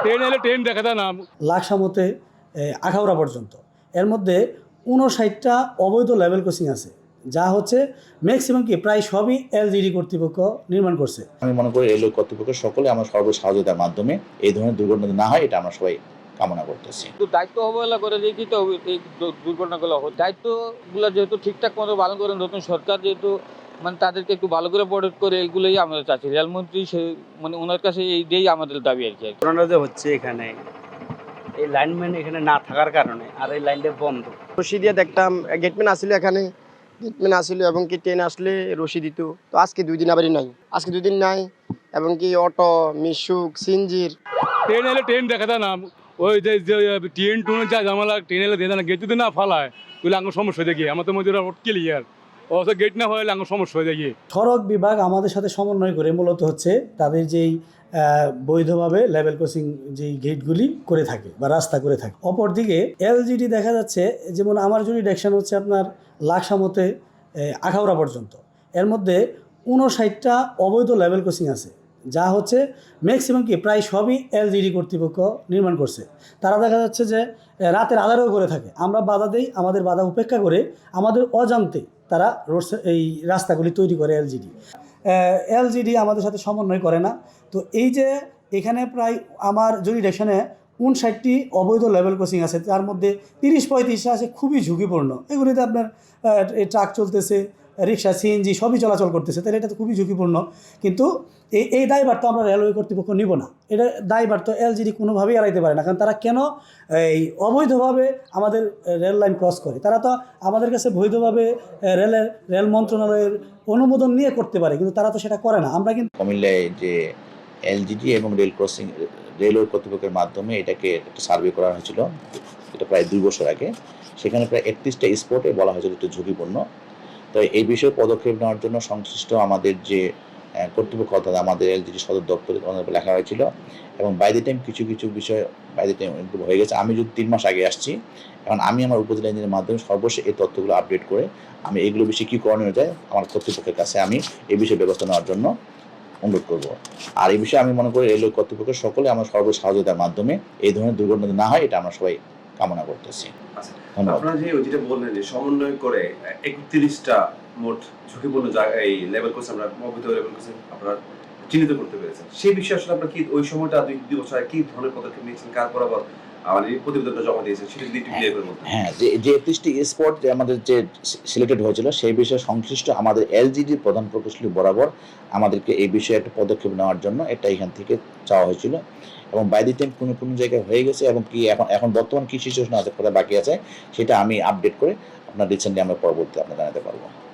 Train এলে train দেখা যায় না। লাকসামতে আখাউড়া পর্যন্ত এর মধ্যে 59টা অবৈধ লেভেল ক্রসিং আছে, যা হচ্ছে ম্যাক্সিমাম কি প্রায় সবই এলজিডি কর্তৃপক্ষ নির্মাণ করছে। আমি মনে করি রেলওয়ে কর্তৃপক্ষ সকলে আমার সহযোগিতার মাধ্যমে এই ধরনের দুর্ঘটনা না হয় এটা আমরা সবাই কামনা করতেছি। তো দায়িত্ব অবহেলা করে দেখি তো এই দুর্ঘটনাগুলো হয়। দায়িত্বগুলো যেহেতু ঠিকঠাক মতো পালন করে নতুন সরকার যেহেতু মানে তাদেরকে একটু ভালো করে প্রোটেক্ট করে, এগুলোই আমরা চাচ্ছি। রেলমন্ত্রী সে মানে ওনার কাছে এইটাই আমাদের দাবি আর কি। ঘটনা যে হচ্ছে এখানে, এই লাইনম্যান এখানে না থাকার কারণে আর এই লাইনটা বন্ধ। রশি দিয়ে দেখতাম গেটম্যান আসছিল, এখানে গেটম্যান আসছিল এবং কি ট্রেন আসলে রশি দিত। তো আজকে 2 দিন আবারই নাই, আজকে 2 দিন নাই। এবং কি অটো, মিশুক, সিনজির ট্রেন এলে ট্রেন দেখা যায় না। ওই যে ট্রেন টুনে যা জামালা ট্রেন এলে দেখা না, গেট যদি না ফালায় তাহলে আঙ্গ সমস্যা হয়ে গিয়ে আমাদের মধ্যে ক্লিয়ার। অথচ গেট না হলে আঙ্গ সমস্যা হয়ে গিয়ে। সড়ক বিভাগ আমাদের সাথে সমন্বয় করে মূলত হচ্ছে তাদের যেই বৈধভাবে লেভেল ক্রসিং যেই গেটগুলি করে থাকে বা রাস্তা করে থাকে। অপরদিকে এলজিডি দেখা যাচ্ছে, যেমন আমার জুরিডিকশন হচ্ছে আপনার লাকসামতে আখাউড়া পর্যন্ত, এর মধ্যে 59টা অবৈধ লেভেল ক্রসিং আছে, যা হচ্ছে ম্যাক্সিমাম কি প্রায় সবই এলজিডি কর্তৃপক্ষ নির্মাণ করছে। তারা দেখা যাচ্ছে যে রাতের আধারেও করে থাকে। আমরা বাধা দেই, আমাদের বাধা উপেক্ষা করে আমাদের অজান্তে তারা এই রাস্তাগুলি তৈরি করে এলজিডি আমাদের সাথে সমন্বয় করে না। তো এই যে এখানে প্রায় আমার জুরিডিকশনে 59টি অবৈধ লেভেল ক্রসিং আছে, যার মধ্যে 30-35টা আছে খুবই ঝুঁকিপূর্ণ। এগুলিতে আপনার ট্রাক চলতেছে, রিক্সা, সিএনজি সবই চলাচল করতেছে, তাহলে এটা তো খুবই ঝুঁকিপূর্ণ। কিন্তু এই দায়ভার তো আমরা রেলওয়ে কর্তৃপক্ষ নিব না। এটা দায়ভার তো এলজিডি কোনোভাবেই এড়াইতে পারে না, কারণ তারা কেন এই অবৈধভাবে আমাদের রেল লাইন ক্রস করে? তারা তো আমাদের কাছে বৈধভাবে রেল মন্ত্রণালয়ের অনুমোদন নিয়ে করতে পারে, কিন্তু তারা তো সেটা করে না। আমরা কিন্তু কুমিল্লায় যে এলজিডি এবং রেলওয়ে কর্তৃপক্ষের মাধ্যমে এটাকে একটা সার্ভে করা হয়েছিল, এটা প্রায় 2 বছর আগে। সেখানে প্রায় 31টা স্পটে বলা হয়েছিল একটু ঝুঁকিপূর্ণ। তো এই বিষয়ে পদক্ষেপ নেওয়ার জন্য সংশ্লিষ্ট আমাদের যে কর্তৃপক্ষ, অর্থাৎ আমাদের এলজিডি সদর দপ্তরে লেখা হয়েছিল, এবং বাই দি টাইম কিছু বিষয় বাই দি টাইম ইমপ্রুভ হয়ে গেছে। আমি যদি 3 মাস আগে আসছি, এখন আমি আমার উপজেলা ইঞ্জিনিয়ারের মাধ্যমে সর্বশেষ এই তথ্যগুলো আপডেট করে আমি এগুলো বিষয়ে কী করণীয় যায় আমার কর্তৃপক্ষের কাছে আমি এই বিষয়ে ব্যবস্থা নেওয়ার জন্য অনুরোধ করব। আর এই বিষয়ে আমি মনে করি রেলওয়ে কর্তৃপক্ষের সকলে আমার সহযোগিতার মাধ্যমে এই ধরনের দুর্ঘটনা না হয় এটা আমরা সবাই কামনা করতেছি। আপনারা যেটা বললেন যে সমন্বয় করে 31টা মোট ঝুঁকিপূর্ণ জায়গা এই লেভেল কোর্স আমরা অবৈধ লেভেল কোর্স আপনারা চিহ্নিত করতে পেরেছেন, সেই বিষয়ে আসলে আপনারা কি ওই সময়টা 2 বছর আগে কি ধরনের পদক্ষেপ নিয়েছেন, কার বরাবর আমাদের এই প্রতিবেদনটা জমা দিয়েছেন, সেটা যদি একটু ক্লিয়ার করে বলতেন। হ্যাঁ, যে 31টি স্পট আমাদের যে সিলেক্টেড হয়েছিল সেই বিষয়ে সংশ্লিষ্ট আমাদের এলজিডি প্রধান প্রকৌশলী বরাবর আমাদেরকে এই বিষয়ে একটা পদক্ষেপ নেওয়ার জন্য এটা এখান থেকে চাওয়া হয়েছিল, এবং বাই দি টাইম কোনো জায়গায় হয়ে গেছে, এবং কি এখন বর্তমান কী সিচুয়েশন আছে, কোথায় বাকি আছে সেটা আমি আপডেট করে আপনার রিসেন্টলি আমরা পরবর্তীতে আপনার জানাতে পারবো।